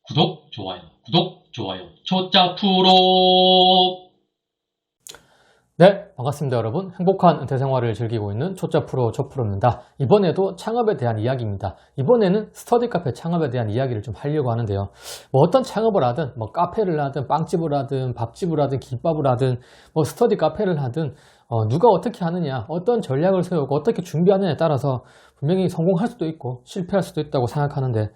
구독, 좋아요, 구독, 좋아요. 초짜 프로. 네, 반갑습니다, 여러분. 행복한 은퇴 생활을 즐기고 있는 초짜 프로 조프로입니다. 이번에도 창업에 대한 이야기입니다. 이번에는 스터디 카페 창업에 대한 이야기를 좀 하려고 하는데요. 뭐 어떤 창업을 하든, 뭐 카페를 하든, 빵집을 하든, 밥집을 하든, 김밥을 하든, 뭐 스터디 카페를 하든, 누가 어떻게 하느냐, 어떤 전략을 세우고 어떻게 준비하느냐에 따라서 분명히 성공할 수도 있고 실패할 수도 있다고 생각하는데,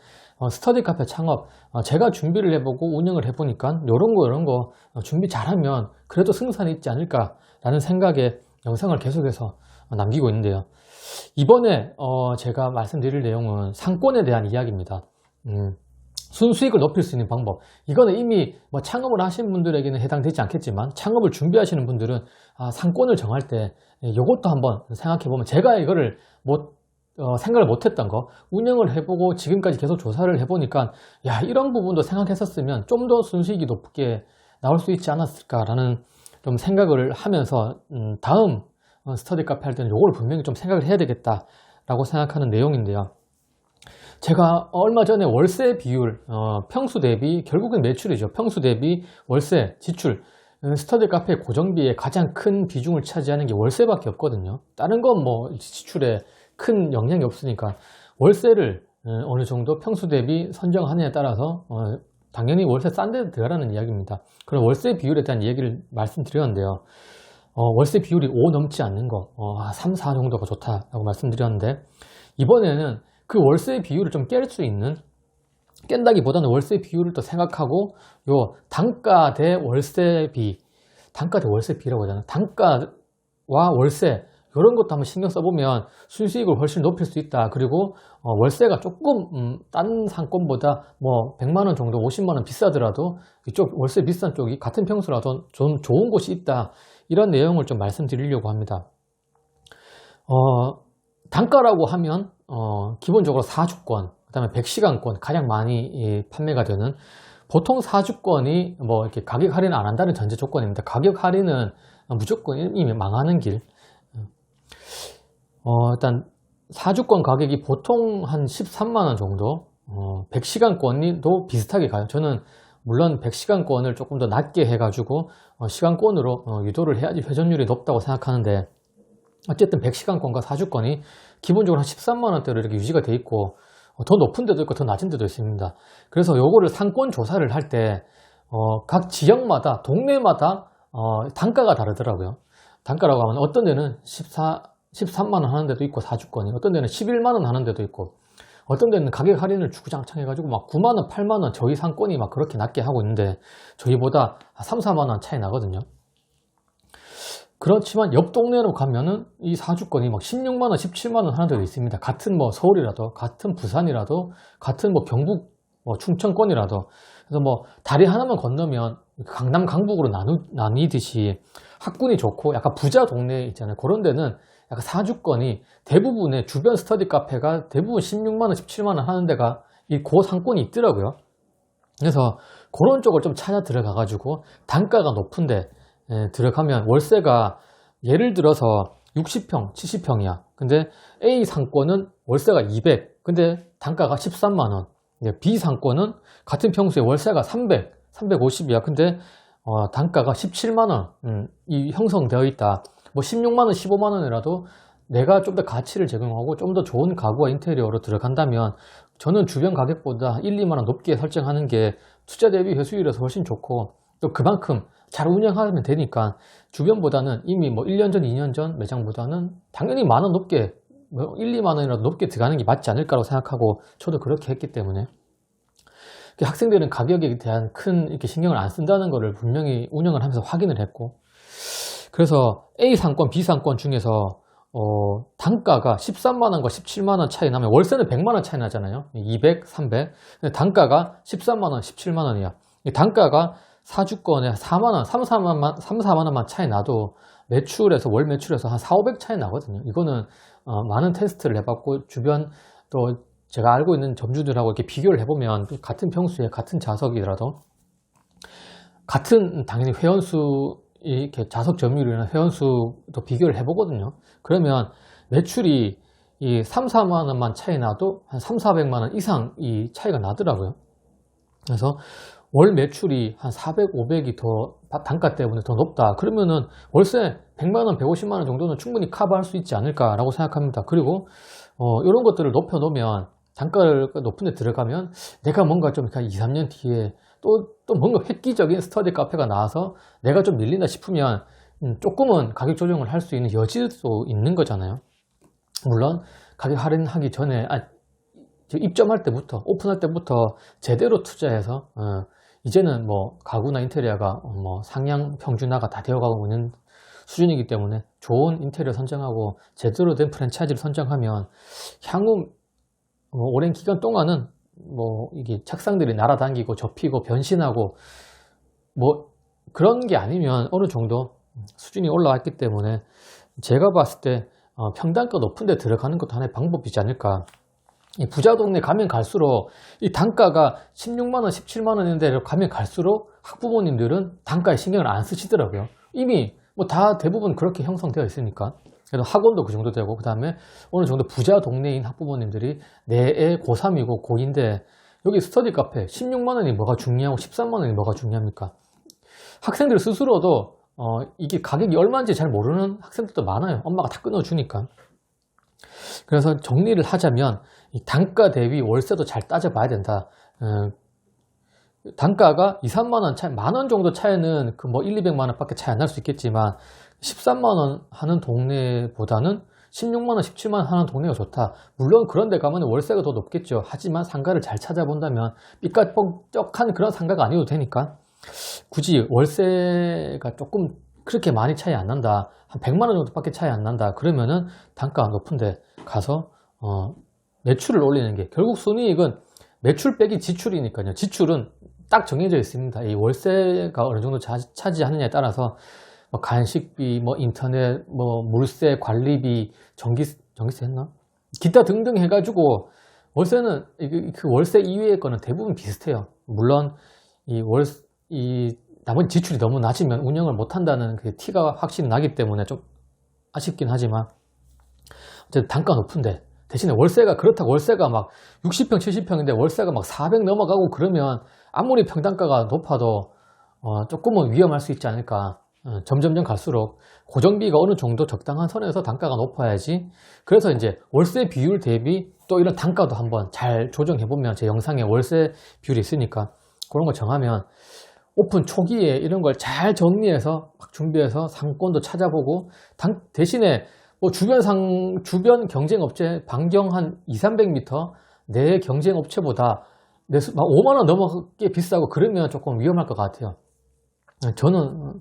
스터디 카페 창업, 제가 준비를 해보고 운영을 해보니까 이런 거 준비 잘하면 그래도 승산이 있지 않을까라는 생각에 영상을 계속해서 남기고 있는데요. 이번에 제가 말씀드릴 내용은 상권에 대한 이야기입니다. 순수익을 높일 수 있는 방법. 이거는 이미 뭐 창업을 하신 분들에게는 해당되지 않겠지만 창업을 준비하시는 분들은 상권을 정할 때 이것도 한번 생각해 보면, 제가 이거를 생각을 못했던 거 운영을 해보고 지금까지 계속 조사를 해보니까 야, 이런 부분도 생각했었으면 좀 더 순수익이 높게 나올 수 있지 않았을까라는 좀 생각을 하면서 다음 스터디 카페 할 때는 이걸 분명히 좀 생각을 해야 되겠다라고 생각하는 내용인데요. 제가 얼마 전에 월세 비율, 평수 대비, 결국은 매출이죠. 평수 대비 월세, 지출, 스터디 카페 고정비의 가장 큰 비중을 차지하는 게 월세밖에 없거든요. 다른 건 뭐 지출에 큰 영향이 없으니까 월세를 어느 정도 평수 대비 선정하느냐에 따라서 당연히 월세 싼 데 들어가라는 이야기입니다. 그럼 월세 비율에 대한 얘기를 말씀드렸는데요. 월세 비율이 5 넘지 않는 거, 3, 4 정도가 좋다라고 말씀드렸는데, 이번에는 그 월세 비율을 좀 깰 수 있는, 깬다기보다는 월세 비율을 또 생각하고 요 단가 대 월세비, 단가 대 월세비라고 하잖아요. 단가와 월세, 이런 것도 한번 신경 써보면 순수익을 훨씬 높일 수 있다. 그리고 월세가 조금 딴 상권보다 뭐 100만 원 정도, 50만 원 비싸더라도 이쪽 월세 비싼 쪽이 같은 평수라도 좀 좋은 곳이 있다. 이런 내용을 좀 말씀드리려고 합니다. 단가라고 하면 기본적으로 4주권, 그 다음에 100시간권 가장 많이 판매가 되는, 보통 4주권이 뭐 이렇게 가격 할인 안 한다는 전제 조건입니다. 가격 할인은 무조건 이미 망하는 길. 일단 4주권 가격이 보통 한 13만원 정도, 100시간권도 비슷하게 가요. 저는 물론 100시간권을 조금 더 낮게 해가지고 시간권으로 유도를 해야지 회전율이 높다고 생각하는데, 어쨌든 100시간권과 4주권이 기본적으로 한 13만원대로 이렇게 유지가 돼 있고, 더 높은 데도 있고 더 낮은 데도 있습니다. 그래서 요거를 상권 조사를 할 때 각 지역마다, 동네마다 단가가 다르더라고요. 단가라고 하면 어떤 데는 13만원 하는 데도 있고 4주권이, 어떤 데는 11만원 하는 데도 있고, 어떤 데는 가격 할인을 주구장창 해가지고 막 9만원, 8만원 저희 상권이 막 그렇게 낮게 하고 있는데 저희보다 3, 4만원 차이 나거든요. 그렇지만 옆 동네로 가면은 이 4주권이 막 16만원, 17만원 하는 데도 있습니다. 같은 뭐 서울이라도, 같은 부산이라도, 같은 뭐 경북, 뭐 충청권이라도. 그래서 뭐 다리 하나만 건너면 강남, 강북으로 나뉘듯이 학군이 좋고 약간 부자 동네 있잖아요. 그런 데는 약간 4주권이 대부분의 주변 스터디 카페가 대부분 16만원, 17만원 하는 데가 이 고 상권이 있더라고요. 그래서 그런 쪽을 좀 찾아 들어가 가지고 단가가 높은데 들어가면 월세가 예를 들어서 60평, 70평이야. 근데 A 상권은 월세가 200, 근데 단가가 13만원. B 상권은 같은 평수에 월세가 300, 350이야. 근데 단가가 17만원 이 형성되어 있다. 뭐 16만원, 15만원이라도 내가 좀 더 가치를 제공하고 좀 더 좋은 가구와 인테리어로 들어간다면 저는 주변 가격보다 1, 2만원 높게 설정하는 게 투자 대비 회수율에서 훨씬 좋고, 또 그만큼 잘 운영하면 되니까 주변보다는 이미 뭐 1년 전, 2년 전 매장보다는 당연히 만원 높게, 뭐 1, 2만원이라도 높게 들어가는 게 맞지 않을까라고 생각하고 저도 그렇게 했기 때문에, 학생들은 가격에 대한 큰 이렇게 신경을 안 쓴다는 것을 분명히 운영을 하면서 확인을 했고, 그래서 A 상권, B 상권 중에서 단가가 13만원과 17만원 차이 나면 월세는 100만원 차이 나잖아요. 200, 300. 근데 단가가 13만원, 17만원이야. 단가가 4주권에 4만원, 3, 4만원만 차이 나도 매출에서, 월 매출에서 한 4, 500 차이 나거든요. 이거는 많은 테스트를 해봤고, 주변 또 제가 알고 있는 점주들하고 이렇게 비교를 해보면 같은 평수에 같은 자석이라도 같은, 당연히 회원수, 이렇게 자석 점유율이나 회원수도 비교를 해보거든요. 그러면 매출이 이 3, 4만 원만 차이 나도 한 3, 400만 원 이상 이 차이가 나더라고요. 그래서 월 매출이 한 400, 500이 더 단가 때문에 더 높다. 그러면은 월세 100만 원, 150만 원 정도는 충분히 커버할 수 있지 않을까라고 생각합니다. 그리고 이런 것들을 높여놓으면 단가를 높은 데 들어가면 내가 뭔가 좀 2, 3년 뒤에 또 뭔가 획기적인 스터디 카페가 나와서 내가 좀 밀린다 싶으면 조금은 가격 조정을 할 수 있는 여지도 있는 거잖아요. 물론 가격 할인하기 전에 입점할 때부터 오픈할 때부터 제대로 투자해서 이제는 뭐 가구나 인테리어가 뭐 상향 평준화가 다 되어가고 있는 수준이기 때문에 좋은 인테리어 선정하고 제대로 된 프랜차이즈를 선정하면 향후 오랜 기간 동안은 뭐 이게 책상들이 날아다니고 접히고 변신하고 뭐 그런 게 아니면 어느 정도 수준이 올라왔기 때문에 제가 봤을 때 평단가 높은 데 들어가는 것도 하나의 방법이지 않을까. 이 부자 동네 가면 갈수록 이 단가가 16만원, 17만원인데 가면 갈수록 학부모님들은 단가에 신경을 안 쓰시더라고요. 이미 뭐 다 대부분 그렇게 형성되어 있으니까. 그래서 학원도 그 정도 되고, 그 다음에 어느 정도 부자 동네인 학부모님들이 내 애 고3이고 고2인데 여기 스터디 카페 16만원이 뭐가 중요하고 13만원이 뭐가 중요합니까? 학생들 스스로도 이게 가격이 얼마인지 잘 모르는 학생들도 많아요. 엄마가 다 끊어주니까. 그래서 정리를 하자면 이 단가 대비 월세도 잘 따져봐야 된다. 단가가 2, 3만원 차이, 만원 정도 차이는 그 뭐 1, 200만원 밖에 차이 안 날 수 있겠지만 13만원 하는 동네보다는 16만원, 17만원 하는 동네가 좋다. 물론 그런 데 가면 월세가 더 높겠죠. 하지만 상가를 잘 찾아본다면 삐까뻔쩍한 그런 상가가 아니어도 되니까 굳이 월세가 조금 그렇게 많이 차이 안 난다. 한 100만원 정도밖에 차이 안 난다. 그러면은 단가 높은데 가서 매출을 올리는 게, 결국 순이익은 매출 빼기 지출이니까요. 지출은 딱 정해져 있습니다. 이 월세가 어느 정도 차지하느냐에 따라서 뭐 간식비, 뭐 인터넷, 뭐 물세, 관리비, 전기세 했나? 기타 등등 해가지고 월세는 그 월세 이외의 거는 대부분 비슷해요. 물론 이 나머지 지출이 너무 낮으면 운영을 못 한다는 그 티가 확실히 나기 때문에 좀 아쉽긴 하지만 어쨌든 단가 높은데 대신에 월세가 그렇다고 월세가 막 60평, 70평인데 월세가 막 400 넘어가고 그러면 아무리 평단가가 높아도 조금은 위험할 수 있지 않을까. 점점점 갈수록 고정비가 어느 정도 적당한 선에서 단가가 높아야지. 그래서 이제 월세 비율 대비 또 이런 단가도 한번 잘 조정해보면, 제 영상에 월세 비율이 있으니까 그런 거 정하면 오픈 초기에 이런 걸 잘 정리해서 막 준비해서 상권도 찾아보고, 대신에 뭐 주변 경쟁업체 반경 한 2, 300m 내 경쟁업체보다 막 5만원 넘게 비싸고 그러면 조금 위험할 것 같아요. 저는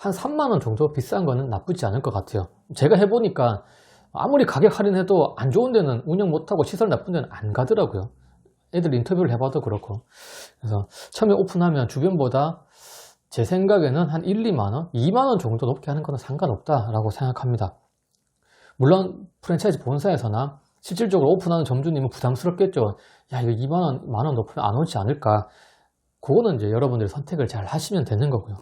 한 3만원 정도 비싼 거는 나쁘지 않을 것 같아요. 제가 해보니까 아무리 가격 할인해도 안 좋은 데는 운영 못하고 시설 나쁜 데는 안 가더라고요. 애들 인터뷰를 해봐도 그렇고. 그래서 처음에 오픈하면 주변보다 제 생각에는 한 1, 2만원, 2만원 정도 높게 하는 거는 상관없다라고 생각합니다. 물론 프랜차이즈 본사에서나 실질적으로 오픈하는 점주님은 부담스럽겠죠. 야, 이거 2만원, 만원 높으면 안 오지 않을까. 그거는 이제 여러분들이 선택을 잘 하시면 되는 거고요.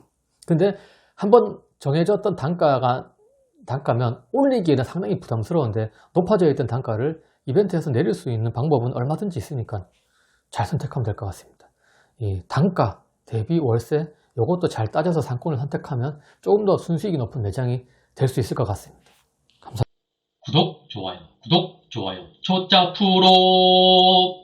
근데 한번 정해졌던 단가면 올리기에는 상당히 부담스러운데, 높아져 있던 단가를 이벤트에서 내릴 수 있는 방법은 얼마든지 있으니까 잘 선택하면 될 것 같습니다. 이 단가 대비 월세, 이것도 잘 따져서 상권을 선택하면 조금 더 순수익이 높은 매장이 될 수 있을 것 같습니다. 감사합니다. 구독, 좋아요, 초짜 프로.